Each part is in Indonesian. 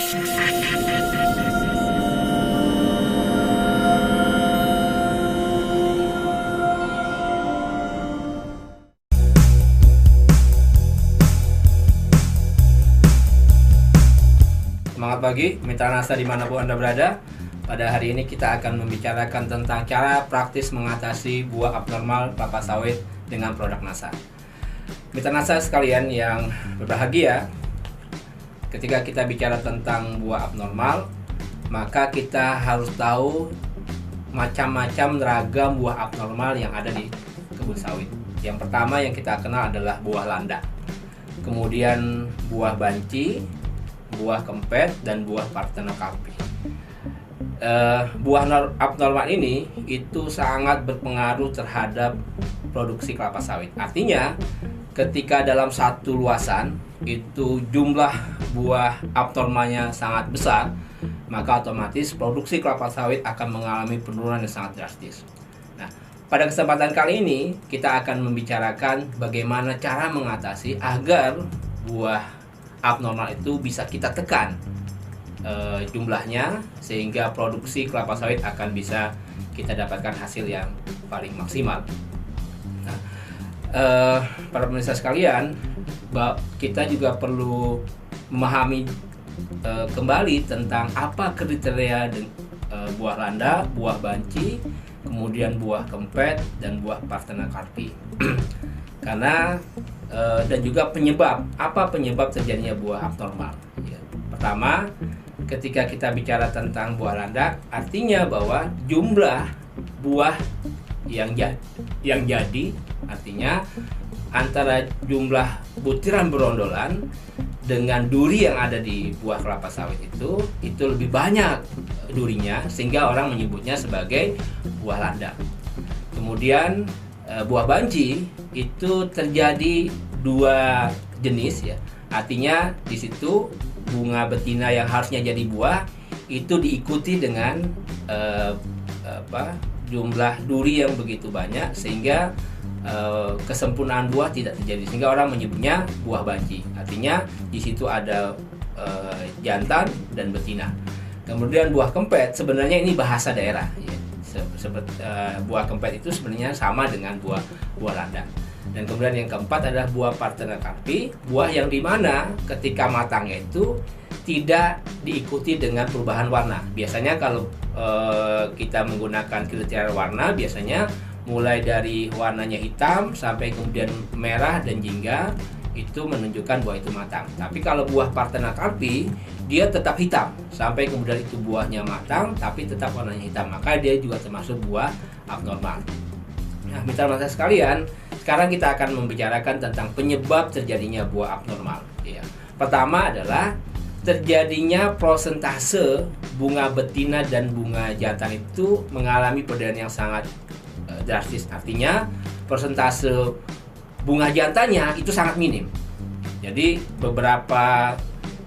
Semangat pagi, mitra NASA dimanapun Anda berada. Pada hari ini kita akan membicarakan tentang cara praktis mengatasi buah abnormal kelapa sawit dengan produk NASA. Mitra NASA sekalian yang berbahagia, ketika kita bicara tentang buah abnormal, maka kita harus tahu macam-macam ragam buah abnormal yang ada di kebun sawit. Yang pertama yang kita kenal adalah buah landak, kemudian buah banci, buah kempet, dan buah parthenocarpi. Buah abnormal ini itu sangat berpengaruh terhadap produksi kelapa sawit. Artinya, ketika dalam satu luasan itu jumlah buah abnormalnya sangat besar, maka otomatis produksi kelapa sawit akan mengalami penurunan yang sangat drastis. Nah, pada kesempatan kali ini kita akan membicarakan bagaimana cara mengatasi agar buah abnormal itu bisa kita tekan jumlahnya, sehingga produksi kelapa sawit akan bisa kita dapatkan hasil yang paling maksimal. Nah, para pemirsa sekalian, kita juga perlu memahami kembali tentang apa kriteria buah landa, buah banci, kemudian buah kempet, dan buah parthenocarpi. Karena dan juga apa penyebab terjadinya buah abnormal. Ya. Pertama, ketika kita bicara tentang buah landak, artinya bahwa jumlah buah yang jadi, artinya antara jumlah butiran berondolan dengan duri yang ada di buah kelapa sawit itu lebih banyak durinya, sehingga orang menyebutnya sebagai buah landak. Kemudian buah banci itu terjadi dua jenis, ya. Artinya di situ bunga betina yang harusnya jadi buah itu diikuti dengan jumlah duri yang begitu banyak, sehingga kesempurnaan buah tidak terjadi, sehingga orang menyebutnya buah banci. Artinya di situ ada jantan dan betina. Kemudian buah kempet sebenarnya ini bahasa daerah, ya. Buah kempet itu sebenarnya sama dengan buah landak. Dan kemudian yang keempat adalah buah parthenocarpi, buah yang dimana ketika matangnya itu tidak diikuti dengan perubahan warna. Biasanya kalau kita menggunakan kriteria warna, biasanya mulai dari warnanya hitam sampai kemudian merah dan jingga, itu menunjukkan buah itu matang. Tapi kalau buah parthenocarpi, dia tetap hitam sampai kemudian itu buahnya matang tapi tetap warnanya hitam, maka dia juga termasuk buah abnormal. Nah, mitra NASA sekalian, sekarang kita akan membicarakan tentang penyebab terjadinya buah abnormal. Ya. Pertama adalah terjadinya prosentase bunga betina dan bunga jantan itu mengalami perbedaan yang sangat drastis. Artinya persentase bunga jantannya itu sangat minim. Jadi beberapa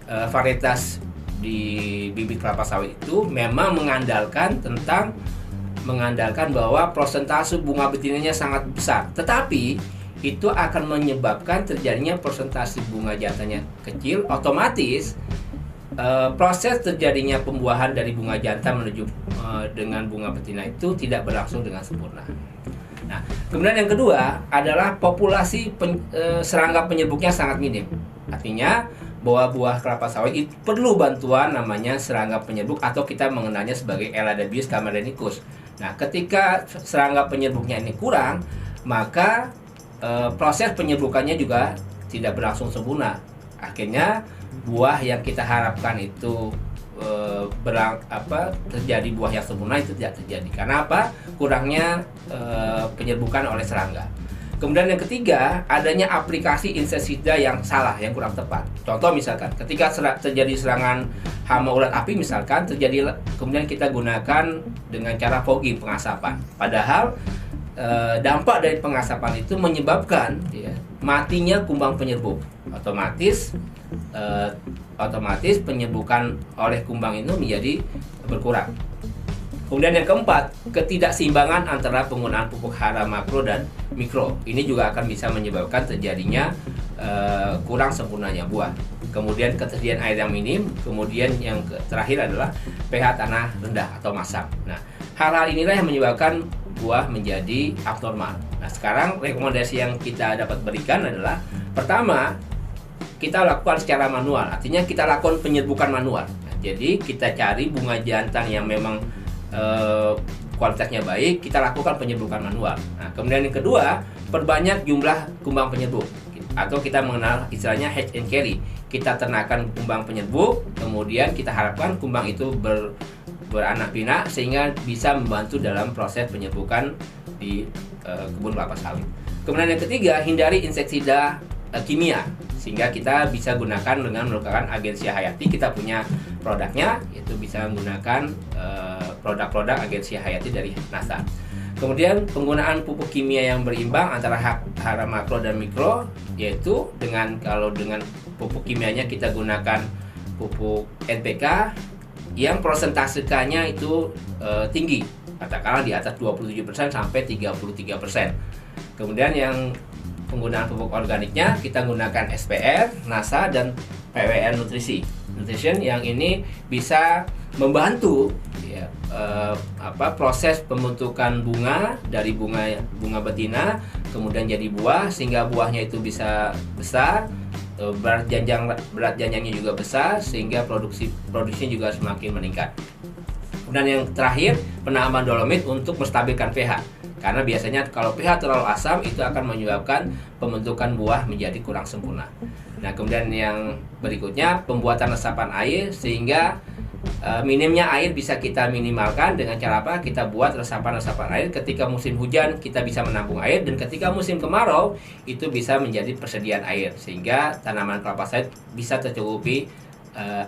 varietas di bibit kelapa sawit itu memang mengandalkan bahwa prosentase bunga betinanya sangat besar, tetapi itu akan menyebabkan terjadinya persentase bunga jantannya kecil. Otomatis proses terjadinya pembuahan dari bunga jantan menuju dengan bunga betina itu tidak berlangsung dengan sempurna. Nah, kemudian yang kedua adalah populasi serangga penyerbuknya sangat minim. Artinya bahwa buah kelapa sawit itu perlu bantuan namanya serangga penyerbuk, atau kita mengenalnya sebagai Eladabius camerenicus. Nah, ketika serangga penyerbuknya ini kurang, maka proses penyerbukannya juga tidak berlangsung sempurna. Akhirnya buah yang kita harapkan itu terjadi buah yang sempurna itu tidak terjadi. Karena apa? Kurangnya penyerbukan oleh serangga. Kemudian yang ketiga, adanya aplikasi insektisida yang salah, yang kurang tepat. Contoh misalkan, ketika terjadi serangan hama ulat api misalkan, kemudian kita gunakan dengan cara fogging, pengasapan. Padahal dampak dari pengasapan itu menyebabkan matinya kumbang penyerbuk. Otomatis penyerbukan oleh kumbang itu menjadi berkurang. Kemudian yang keempat, ketidakseimbangan antara penggunaan pupuk hara makro dan mikro. Ini juga akan bisa menyebabkan terjadinya kurang sempurnanya buah. Kemudian ketersediaan air yang minim, kemudian yang terakhir adalah pH tanah rendah atau masam. Nah, hal-hal inilah yang menyebabkan buah menjadi abnormal. Nah, sekarang rekomendasi yang kita dapat berikan adalah pertama, kita lakukan secara manual, artinya kita lakukan penyerbukan manual. Nah, jadi kita cari bunga jantan yang memang kualitasnya baik, kita lakukan penyerbukan manual. Nah, kemudian yang kedua, perbanyak jumlah kumbang penyerbuk, atau kita mengenal istilahnya hatch and carry. Kita ternakan kumbang penyerbuk, kemudian kita harapkan kumbang itu beranak pinak sehingga bisa membantu dalam proses penyerbukan di kebun kelapa sawit. Kemudian yang ketiga, hindari inseksida kimia, sehingga kita bisa gunakan dengan menggunakan Agensia Hayati. Kita punya produknya, yaitu bisa menggunakan produk-produk Agensia Hayati dari NASA. Kemudian penggunaan pupuk kimia yang berimbang antara hara makro dan mikro, yaitu dengan pupuk kimianya kita gunakan pupuk NPK yang persentasenya itu tinggi, katakanlah di atas 27% sampai 33%. Kemudian yang penggunaan pupuk organiknya kita gunakan SPR, NASA, dan PWN Nutrition yang ini bisa membantu ya, proses pembentukan bunga dari bunga betina kemudian jadi buah, sehingga buahnya itu bisa besar, berat janjangnya juga besar, sehingga produksinya juga semakin meningkat. Dan yang terakhir, penanaman dolomit untuk menstabilkan pH. Karena biasanya kalau pH terlalu asam itu akan menyebabkan pembentukan buah menjadi kurang sempurna. Nah, kemudian yang berikutnya, pembuatan resapan air, sehingga minimnya air bisa kita minimalkan dengan cara apa? Kita buat resapan-resapan air. Ketika musim hujan kita bisa menampung air, dan ketika musim kemarau itu bisa menjadi persediaan air, sehingga tanaman kelapa sawit bisa tercukupi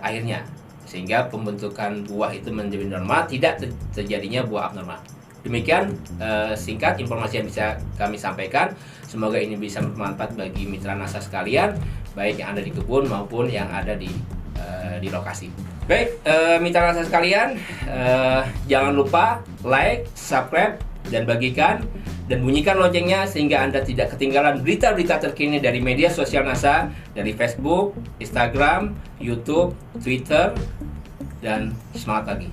airnya, sehingga pembentukan buah itu menjadi normal, tidak terjadinya buah abnormal. Demikian singkat informasi yang bisa kami sampaikan. Semoga ini bisa bermanfaat bagi mitra NASA sekalian, baik yang ada di kebun maupun yang ada di lokasi. Baik, mitra NASA sekalian, jangan lupa like, subscribe, dan bagikan, dan bunyikan loncengnya sehingga Anda tidak ketinggalan berita-berita terkini dari media sosial NASA, dari Facebook, Instagram, YouTube, Twitter, dan semangat pagi.